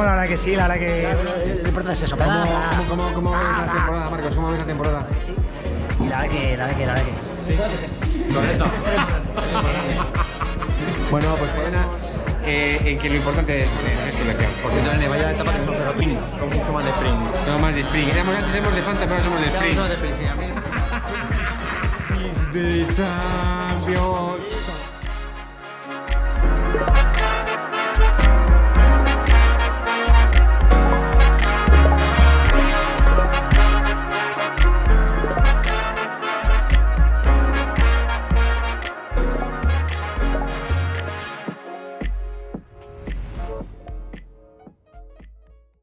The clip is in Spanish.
la verdad que sí, la verdad que lo importante es eso. ¿Cómo ves la temporada, Marcos? ¿Cómo ves la temporada? Sí. Y la verdad que. Sí. Correcto. Bueno, pues Podena, en que lo importante es tu lección. Por cierto, en vaya etapa que hemos sprint, con mucho más de sprint. No más de sprint. Antes éramos de Fanta, pero ahora somos de sprint. No de sprint, sí, a mí. Is the champion.